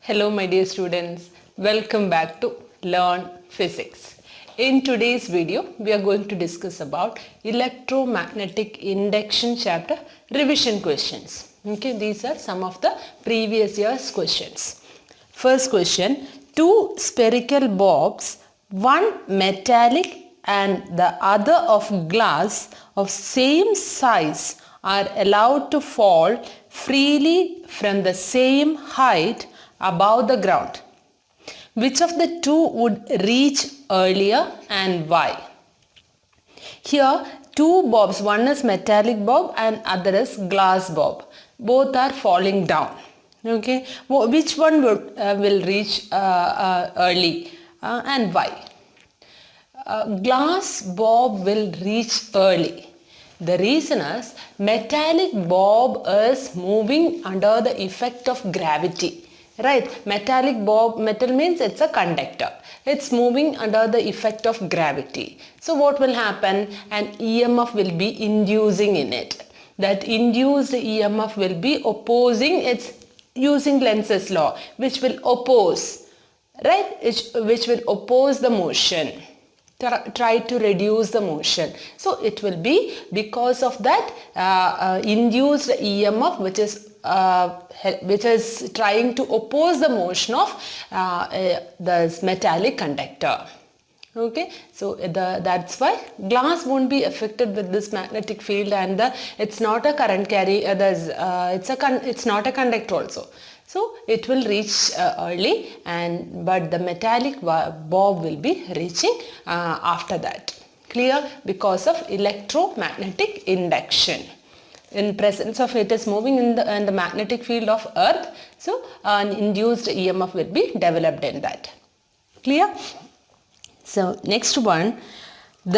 Hello my dear students, welcome back to Learn Physics. In today's video, we are going to discuss about electromagnetic induction chapter revision questions. Okay, these are some of the previous year's questions. First question, two spherical bulbs, one metallic and the other of glass of same size are allowed to fall freely from the same height above the ground. Which of the two would reach earlier and why? Here two bulbs, one is metallic bulb and other is glass bulb. Both are falling down. Okay, which one will reach early and why? Glass bulb will reach early. The reason is metallic bulb is moving under the effect of gravity. Right, metallic bulb, metal means it's a conductor. It's moving under the effect of gravity. So what will happen? An EMF will be inducing in it. That induced EMF will be opposing, it's using Lenz's law, which will oppose, right? Which will oppose the motion. Try to reduce the motion. So it will be because of that induced EMF which is trying to oppose the motion of the metallic conductor. Okay, so that's why glass won't be affected with this magnetic field, and it's not a current carry. It's not a conductor also. So it will reach early, but the metallic bulb will be reaching after that. Clear? Because of electromagnetic induction. In presence of it is moving in the magnetic field of Earth, so an induced EMF will be developed in that. Clear? So next one,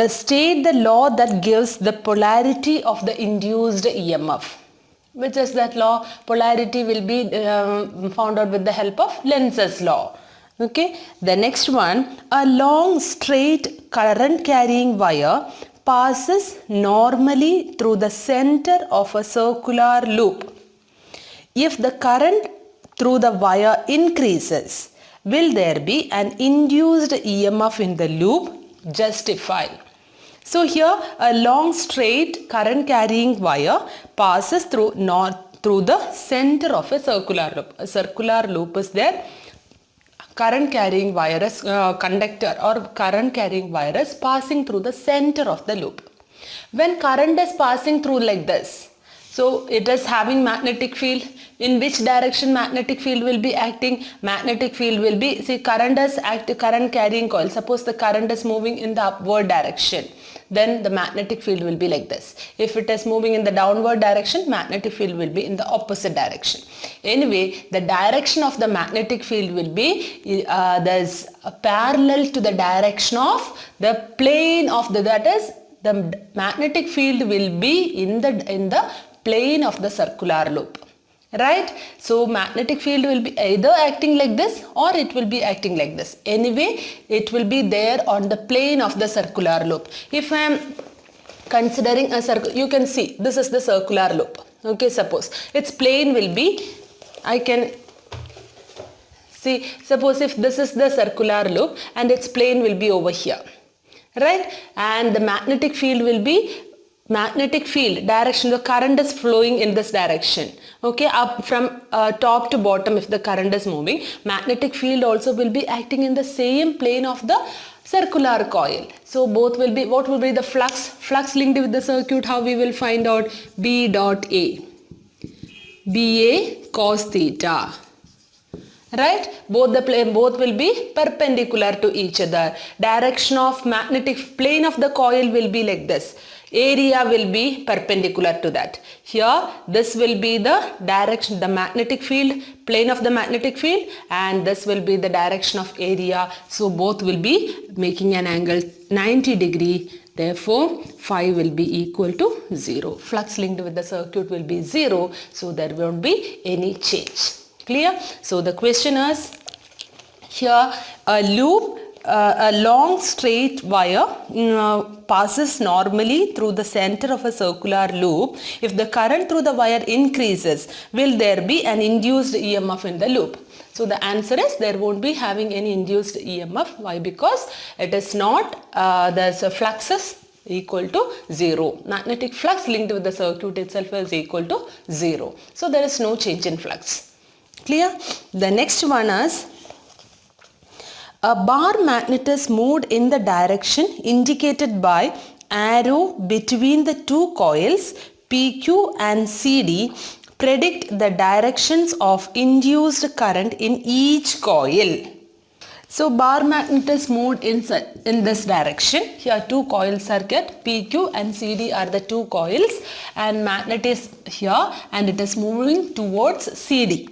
state the law that gives the polarity of the induced EMF. Which is that law? Polarity will be found out with the help of Lenz's law. Okay. The next one, a long straight current carrying wire passes normally through the center of a circular loop. If the current through the wire increases, will there be an induced EMF in the loop? Justify. So here a long straight current carrying wire passes through the center of a circular loop. A circular loop is there. Current carrying wire is conductor or current carrying wire is passing through the center of the loop. When current is passing through like this, so it is having magnetic field. In which direction magnetic field will be acting? Magnetic field will be, see, current carrying coil. Suppose the current is moving in the upward direction, then the magnetic field will be like this. If it is moving in the downward direction, magnetic field will be in the opposite direction. Anyway, the direction of the magnetic field will be there's a parallel to the direction of the plane of that is the magnetic field will be in the plane of the circular loop. Right? So magnetic field will be either acting like this or it will be acting like this. Anyway, it will be there on the plane of the circular loop. If I am considering a circle, you can see this is the circular loop. Okay, suppose its plane will be, I can see, suppose if this is the circular loop and its plane will be over here. Right? And the magnetic field will be direction, the current is flowing in this direction. Okay, up from top to bottom if the current is moving, magnetic field also will be acting in the same plane of the circular coil. So both will be, what will be the flux? Flux linked with the circuit, how we will find out? B dot A. BA cos theta. Right? Both will be perpendicular to each other. Direction of magnetic plane of the coil will be like this. Area will be perpendicular to that. Here this will be the direction, the magnetic field, plane of the magnetic field, and this will be the direction of area. So both will be making an angle 90 degree. Therefore phi will be equal to 0. Flux linked with the circuit will be 0. So there won't be any change. Clear? So the question is, here a loop a long straight wire passes normally through the center of a circular loop. If the current through the wire increases, will there be an induced EMF in the loop? So the answer is there won't be having any induced EMF. Why? Because it is not, there's a fluxes equal to 0. Magnetic flux linked with the circuit itself is equal to 0. So there is no change in flux. Clear? The next one is, a bar magnet is moved in the direction indicated by arrow between the two coils PQ and CD. Predict the directions of induced current in each coil. So bar magnet is moved in this direction. Here two coil circuit, PQ and CD are the two coils, and magnet is here and it is moving towards CD.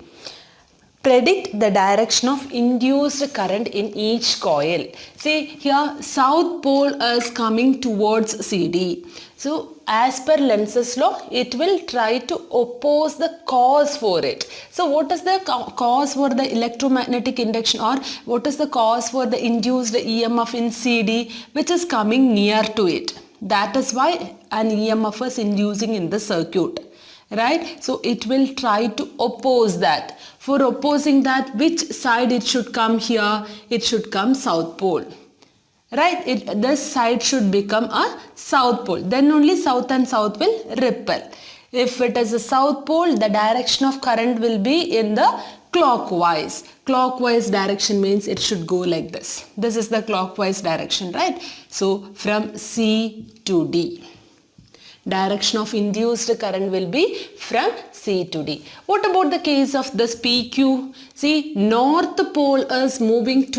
Predict the direction of induced current in each coil. See here, south pole is coming towards CD. So as per Lenz's law, it will try to oppose the cause for it. So what is the cause for the electromagnetic induction, or what is the cause for the induced EMF in CD, which is coming near to it? That is why an EMF is inducing in the circuit. Right? So it will try to oppose that. For opposing that, which side it should come here? It should come south pole. Right? This side should become a south pole. Then only south and south will repel. If it is a south pole, the direction of current will be in the clockwise. Clockwise direction means it should go like this. This is the clockwise direction, right? So from C to D. Direction of induced current will be from C to D. What about the case of this PQ? See, north pole is moving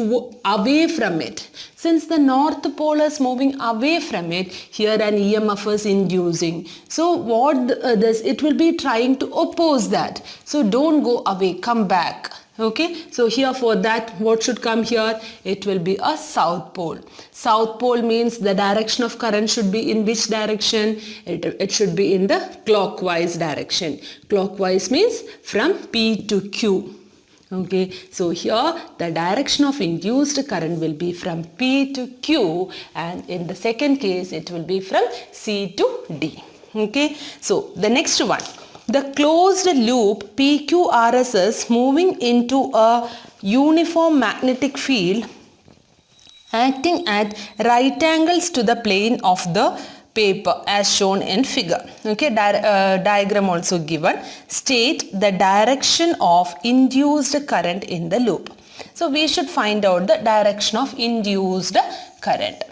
away from it. Since the north pole is moving away from it, here an EMF is inducing. So what it will be trying to oppose that. So don't go away, come back. Okay, so here for that, what should come here? It will be a south pole. South pole means the direction of current should be in which direction? It should be in the clockwise direction. Clockwise means from P to Q. Okay, so here the direction of induced current will be from P to Q, and in the second case it will be from C to D. Okay, so the next one. The closed loop PQRS is moving into a uniform magnetic field acting at right angles to the plane of the paper as shown in figure. Okay, diagram also given. State the direction of induced current in the loop. So we should find out the direction of induced current.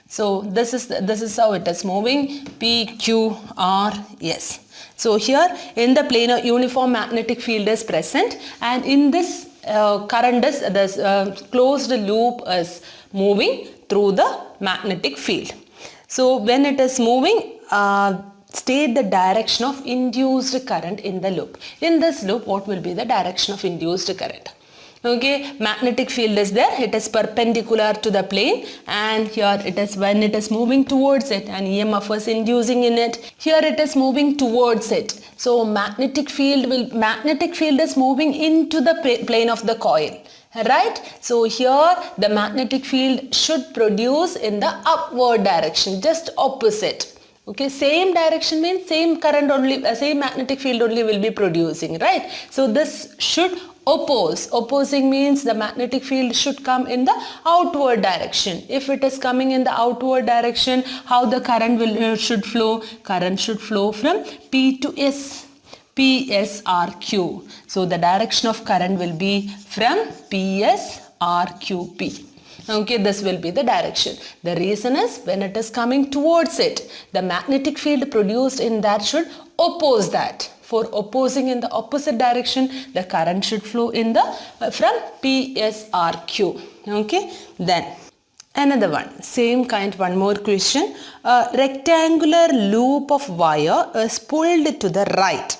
So this is how it is moving, PQRS. So here in the plane a uniform magnetic field is present, and in this current is this closed loop is moving through the magnetic field. So when it is moving, state the direction of induced current in the loop. In this loop, what will be the direction of induced current? Okay, magnetic field is there, it is perpendicular to the plane, and here it is when it is moving towards it, and EMF is inducing in it. Here it is moving towards it. So magnetic field is moving into the plane of the coil. Right? So here the magnetic field should produce in the upward direction, just opposite. Okay, same direction means same current only, same magnetic field only will be producing, right? So this should oppose. Opposing means the magnetic field should come in the outward direction. If it is coming in the outward direction, how the current should flow? Current should flow from P to S. PSRQ. So the direction of current will be from PSRQP. Okay, this will be the direction. The reason is when it is coming towards it, the magnetic field produced in that should oppose that. For opposing in the opposite direction, the current should flow in the from PSRQ. Okay, then another one, same kind, one more question. A rectangular loop of wire is pulled to the right.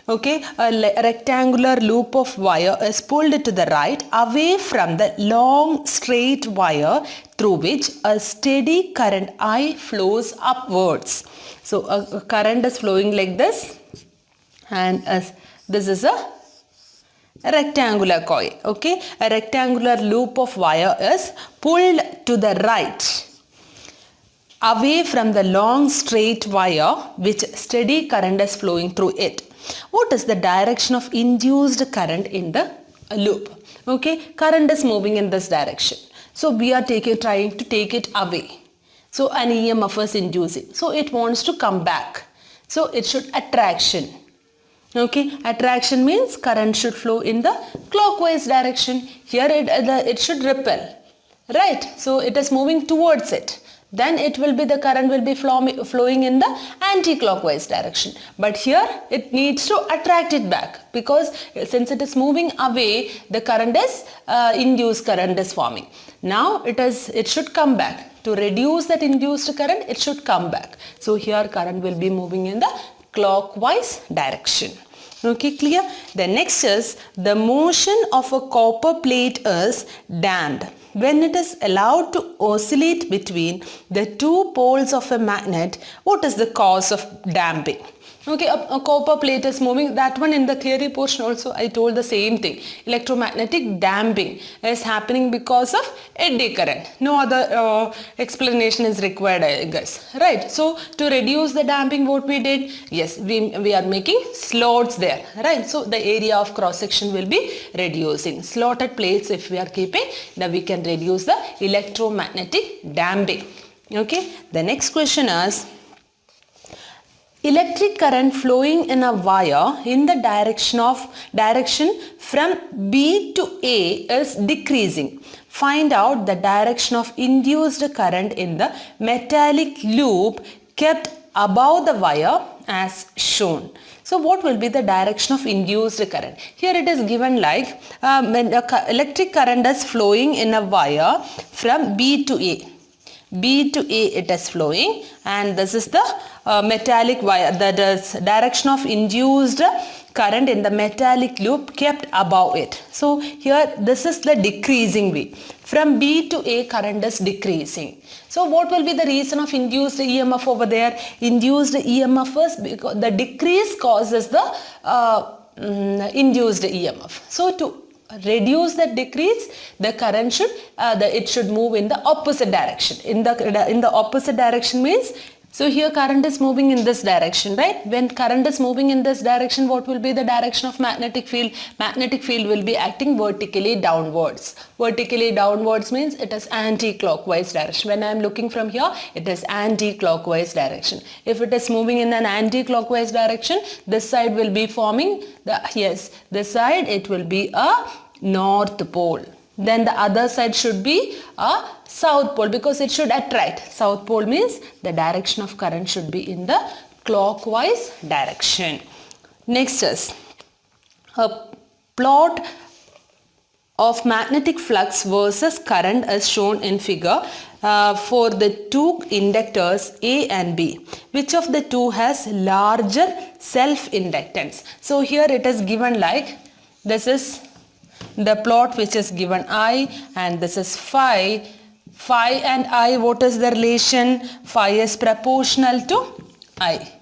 Okay, a rectangular loop of wire is pulled to the right away from the long straight wire through which a steady current I flows upwards. So a current is flowing like this, and this is a a rectangular coil. Okay, a rectangular loop of wire is pulled to the right away from the long straight wire which steady current is flowing through it. What is the direction of induced current in the loop? Okay, current is moving in this direction. So we are trying to take it away. So an EMF is inducing. So it wants to come back. So it should attraction. Okay, attraction means current should flow in the clockwise direction. Here it should repel. Right, so it is moving towards it. Then the current will be flowing in the anti-clockwise direction. But here it needs to attract it back, because since it is moving away, the current is induced current is forming. Now it should come back. To reduce that induced current, it should come back. So here current will be moving in the clockwise direction. Okay, clear? The next is the motion of a copper plate is damped when it is allowed to oscillate between the two poles of a magnet. What is the cause of damping? Okay, a copper plate is moving. That one in the theory portion also I told the same thing. Electromagnetic damping is happening because of eddy current. No other explanation is required, I guess. Right. So to reduce the damping, what we did? Yes, we are making slots there. Right. So the area of cross section will be reducing. Slotted plates if we are keeping, then we can reduce the electromagnetic damping. Okay. The next question is, electric current flowing in a wire in the direction from B to A is decreasing. Find out the direction of induced current in the metallic loop kept above the wire as shown. So what will be the direction of induced current? Here it is given like electric current is flowing in a wire from B to A. B to A it is flowing, and this is the metallic wire, that is direction of induced current in the metallic loop kept above it. So here this is the decreasing way. From B to A current is decreasing. So what will be the reason of induced EMF over there? Induced EMF is because the decrease causes the induced EMF. So to reduce the decrease, the current should it should move in the opposite direction. In the opposite direction means, so here current is moving in this direction, right? When current is moving in this direction, what will be the direction of magnetic field? Magnetic field will be acting vertically downwards. Vertically downwards means it is anti-clockwise direction. When I am looking from here, it is anti-clockwise direction. If it is moving in an anti-clockwise direction, this side will be forming this side it will be a north pole. Then the other side should be a south pole, because it should attract. South pole means the direction of current should be in the clockwise direction. Next is a plot of magnetic flux versus current as shown in figure for the two inductors A and B. Which of the two has larger self-inductance? So here it is given like, this is the plot which is given I, and this is phi. Phi and I, what is the relation? Phi is proportional to I.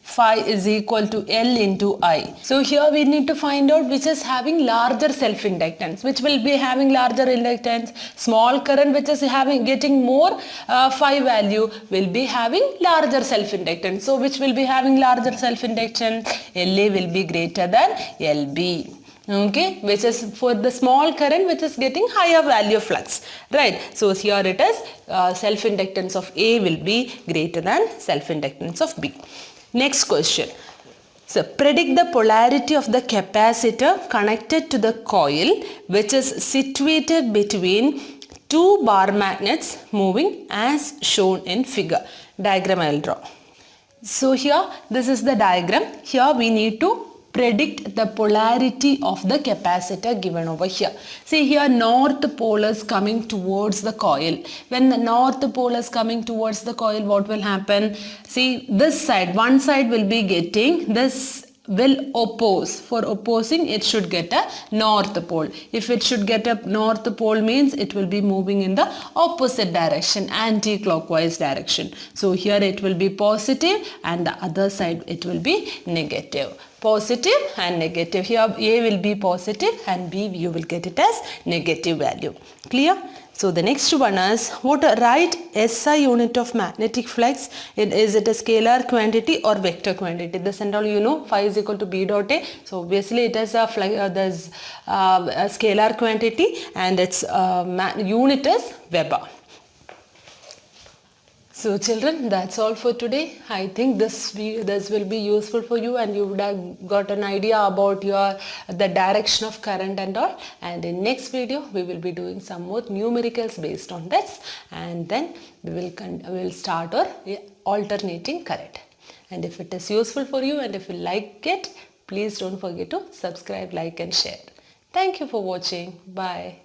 Phi is equal to L into I. So here we need to find out which is having larger self-inductance. Which will be having larger inductance? Small current which is getting more phi value will be having larger self-inductance. So which will be having larger self-inductance? LA will be greater than LB. Okay, which is for the small current which is getting higher value of flux, right? So here it is self-inductance of A will be greater than self-inductance of B. Next question. So predict the polarity of the capacitor connected to the coil which is situated between two bar magnets moving as shown in figure. Diagram I will draw. So here this is the diagram. Here we need to predict the polarity of the capacitor given over here. See here, north pole is coming towards the coil. When the north pole is coming towards the coil, what will happen? See this side, one side will be getting this, will oppose. For opposing, it should get a north pole. If it should get a north pole means it will be moving in the opposite direction, anti-clockwise direction. So here it will be positive and the other side it will be negative. positive and negative. Here A will be positive and B you will get it as negative value. Clear? So the next one is, what write SI unit of magnetic flux. Is it a scalar quantity or vector quantity? This and all you know, phi is equal to B dot A. So obviously it is a scalar quantity and its unit is Weber. So children, that's all for today. I think this will be useful for you and you would have got an idea about the direction of current and all. And in next video, we will be doing some more numericals based on this, and then we will start our alternating current. And if it is useful for you and if you like it, please don't forget to subscribe, like and share. Thank you for watching. Bye.